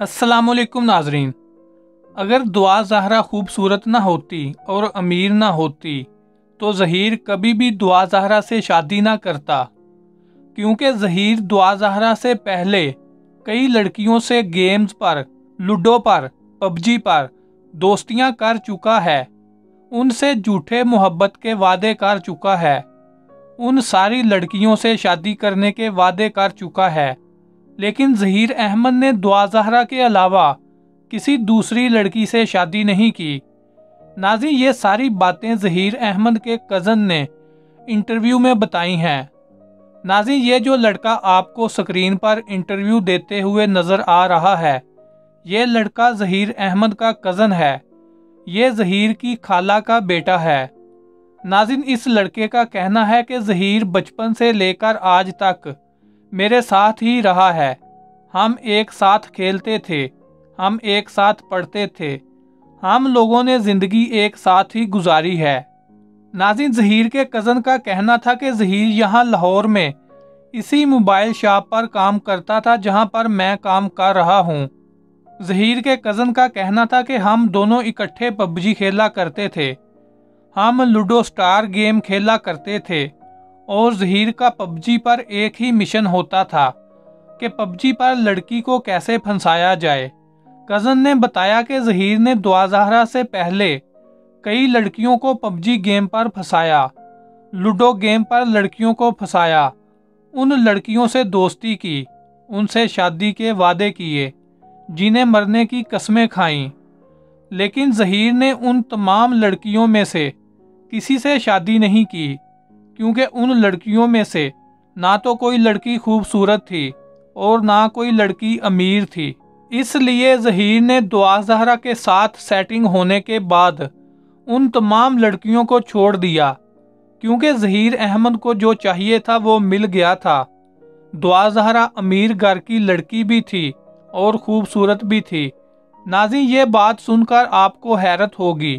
अस्सलाम वालेकुम नाजरीन। अगर दुआ ज़हरा खूबसूरत ना होती और अमीर ना होती तो ज़हीर कभी भी दुआ ज़हरा से शादी ना करता, क्योंकि ज़हीर दुआ ज़हरा से पहले कई लड़कियों से गेम्स पर, लूडो पर, पबजी पर दोस्तियां कर चुका है। उनसे झूठे मोहब्बत के वादे कर चुका है। उन सारी लड़कियों से शादी करने के वादे कर चुका है, लेकिन ज़हीर अहमद ने दुआ ज़हरा के अलावा किसी दूसरी लड़की से शादी नहीं की। नाज़रीन, ये सारी बातें ज़हीर अहमद के कज़न ने इंटरव्यू में बताई हैं। नाज़रीन, ये जो लड़का आपको स्क्रीन पर इंटरव्यू देते हुए नज़र आ रहा है, ये लड़का ज़हीर अहमद का कज़न है। ये ज़हीर की खाला का बेटा है। नाज़रीन, इस लड़के का कहना है कि ज़हीर बचपन से लेकर आज तक मेरे साथ ही रहा है। हम एक साथ खेलते थे, हम एक साथ पढ़ते थे, हम लोगों ने ज़िंदगी एक साथ ही गुजारी है। नाज़रीन, ज़हीर के कज़न का कहना था कि ज़हीर यहाँ लाहौर में इसी मोबाइल शॉप पर काम करता था जहाँ पर मैं काम कर रहा हूँ। ज़हीर के कज़न का कहना था कि हम दोनों इकट्ठे पबजी खेला करते थे, हम लूडो स्टार गेम खेला करते थे और ज़हीर का पबजी पर एक ही मिशन होता था कि पबजी पर लड़की को कैसे फंसाया जाए। कज़न ने बताया कि ज़हीर ने दुआ ज़हरा से पहले कई लड़कियों को पबजी गेम पर फंसाया, लूडो गेम पर लड़कियों को फंसाया, उन लड़कियों से दोस्ती की, उनसे शादी के वादे किए, जिन्हें मरने की कस्में खाईं, लेकिन ज़हीर ने उन तमाम लड़कियों में से किसी से शादी नहीं की, क्योंकि उन लड़कियों में से ना तो कोई लड़की खूबसूरत थी और ना कोई लड़की अमीर थी। इसलिए ज़हीर ने दुआ ज़हरा के साथ सेटिंग होने के बाद उन तमाम लड़कियों को छोड़ दिया, क्योंकि ज़हीर अहमद को जो चाहिए था वो मिल गया था। दुआ ज़हरा अमीर घर की लड़की भी थी और खूबसूरत भी थी। नाज़रीन, ये बात सुनकर आपको हैरत होगी।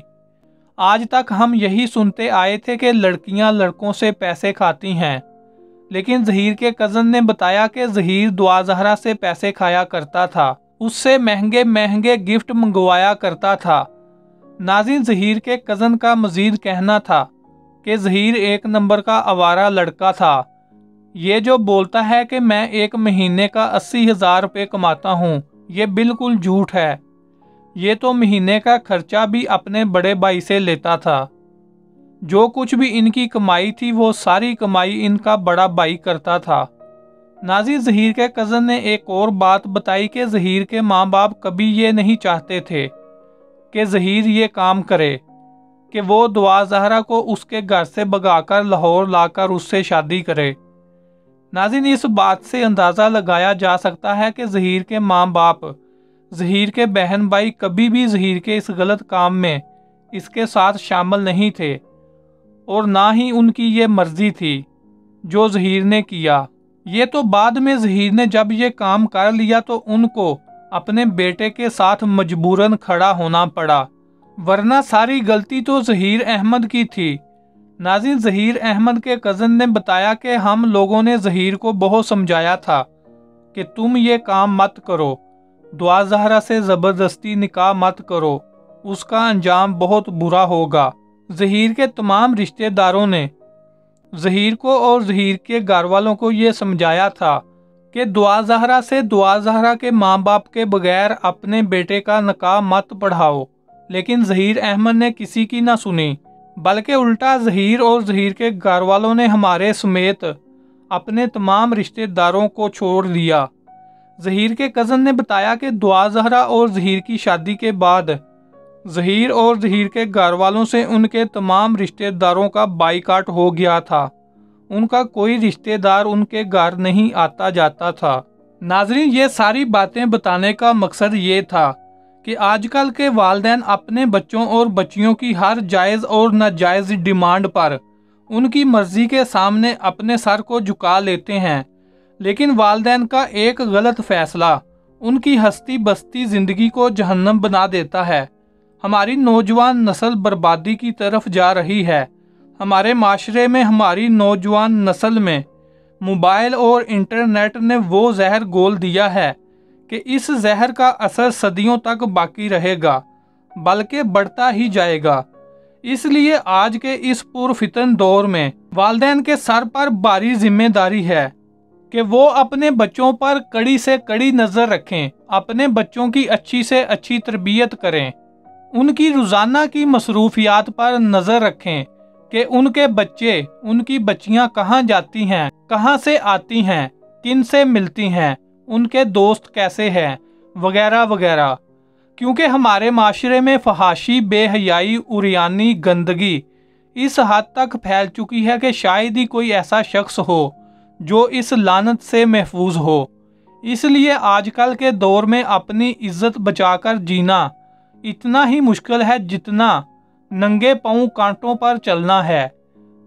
आज तक हम यही सुनते आए थे कि लड़कियां लड़कों से पैसे खाती हैं, लेकिन ज़हीर के कज़न ने बताया कि ज़हीर दुआ ज़हरा से पैसे खाया करता था, उससे महंगे महंगे गिफ्ट मंगवाया करता था। नाज़रीन, ज़हीर के कज़न का मज़ीद कहना था कि ज़हीर एक नंबर का आवारा लड़का था। ये जो बोलता है कि मैं एक महीने का 80,000 रुपये कमाता हूँ, ये बिल्कुल झूठ है। ये तो महीने का खर्चा भी अपने बड़े भाई से लेता था। जो कुछ भी इनकी कमाई थी वो सारी कमाई इनका बड़ा भाई करता था। नाज़रीन, ज़हीर के कज़न ने एक और बात बताई कि ज़हीर के माँ बाप कभी ये नहीं चाहते थे कि ज़हीर ये काम करे कि वो दुआ ज़हरा को उसके घर से भगाकर लाहौर लाकर उससे शादी करे। नाज़रीन, इस बात से अंदाज़ा लगाया जा सकता है कि ज़हीर के माँ बाप, ज़हीर के बहन भाई कभी भी ज़हीर के इस गलत काम में इसके साथ शामिल नहीं थे और ना ही उनकी ये मर्जी थी जो ज़हीर ने किया। ये तो बाद में ज़हीर ने जब ये काम कर लिया तो उनको अपने बेटे के साथ मजबूरन खड़ा होना पड़ा, वरना सारी गलती तो ज़हीर अहमद की थी। नाज़रीन, ज़हीर अहमद के कज़न ने बताया कि हम लोगों ने ज़हीर को बहुत समझाया था कि तुम ये काम मत करो, दुआ ज़हरा से ज़बरदस्ती निकाह मत करो, उसका अंजाम बहुत बुरा होगा। ज़हीर के तमाम रिश्तेदारों ने ज़हीर को और ज़हीर के घर वालों को ये समझाया था कि दुआ ज़हरा से दुआ ज़हरा के माँ बाप के बगैर अपने बेटे का निकाह मत पढ़ाओ, लेकिन ज़हीर अहमद ने किसी की ना सुनी, बल्कि उल्टा ज़हीर और ज़हीर के घर वालों ने हमारे समेत अपने तमाम रिश्तेदारों को छोड़ दिया। ज़हीर के कज़न ने बताया कि दुआ ज़हरा और ज़हीर की शादी के बाद ज़हीर और ज़हीर के घर वालों से उनके तमाम रिश्तेदारों का बाइकाट हो गया था। उनका कोई रिश्तेदार उनके घर नहीं आता जाता था। नाज़रीन, ये सारी बातें बताने का मकसद ये था कि आजकल के वालिदैन अपने बच्चों और बच्चियों की हर जायज़ और नाजायज़ डिमांड पर उनकी मर्ज़ी के सामने अपने सर को झुका लेते हैं, लेकिन वालिदैन का एक गलत फैसला उनकी हस्ती बस्ती ज़िंदगी को जहन्नम बना देता है। हमारी नौजवान नस्ल बर्बादी की तरफ जा रही है। हमारे माशरे में, हमारी नौजवान नस्ल में मोबाइल और इंटरनेट ने वो जहर घोल दिया है कि इस जहर का असर सदियों तक बाकी रहेगा, बल्कि बढ़ता ही जाएगा। इसलिए आज के इस पुरफितन दौर में वालिदैन के सर पर भारी जिम्मेदारी है कि वो अपने बच्चों पर कड़ी से कड़ी नज़र रखें, अपने बच्चों की अच्छी से अच्छी तरबियत करें, उनकी रोज़ाना की मसरूफियात पर नज़र रखें कि उनके बच्चे, उनकी बच्चियां कहाँ जाती हैं, कहाँ से आती हैं, किन से मिलती हैं, उनके दोस्त कैसे हैं, वगैरह वगैरह। क्योंकि हमारे माशरे में फहाशी, बेहयाई, उरियानी, गंदगी इस हद तक फैल चुकी है कि शायद ही कोई ऐसा शख्स हो जो इस लानत से महफूज हो। इसलिए आजकल के दौर में अपनी इज्जत बचाकर जीना इतना ही मुश्किल है जितना नंगे पांव कांटों पर चलना है।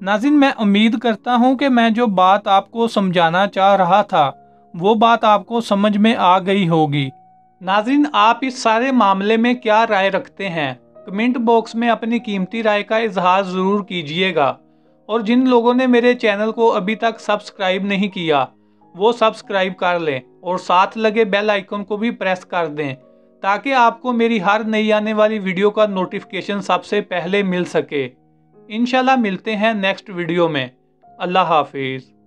नाज़रीन, मैं उम्मीद करता हूं कि मैं जो बात आपको समझाना चाह रहा था वो बात आपको समझ में आ गई होगी। नाज़रीन, आप इस सारे मामले में क्या राय रखते हैं? कमेंट बॉक्स में अपनी कीमती राय का इजहार ज़रूर कीजिएगा। और जिन लोगों ने मेरे चैनल को अभी तक सब्सक्राइब नहीं किया वो सब्सक्राइब कर लें और साथ लगे बेल आइकन को भी प्रेस कर दें ताकि आपको मेरी हर नई आने वाली वीडियो का नोटिफिकेशन सबसे पहले मिल सके। इंशाल्लाह मिलते हैं नेक्स्ट वीडियो में। अल्लाह हाफिज़।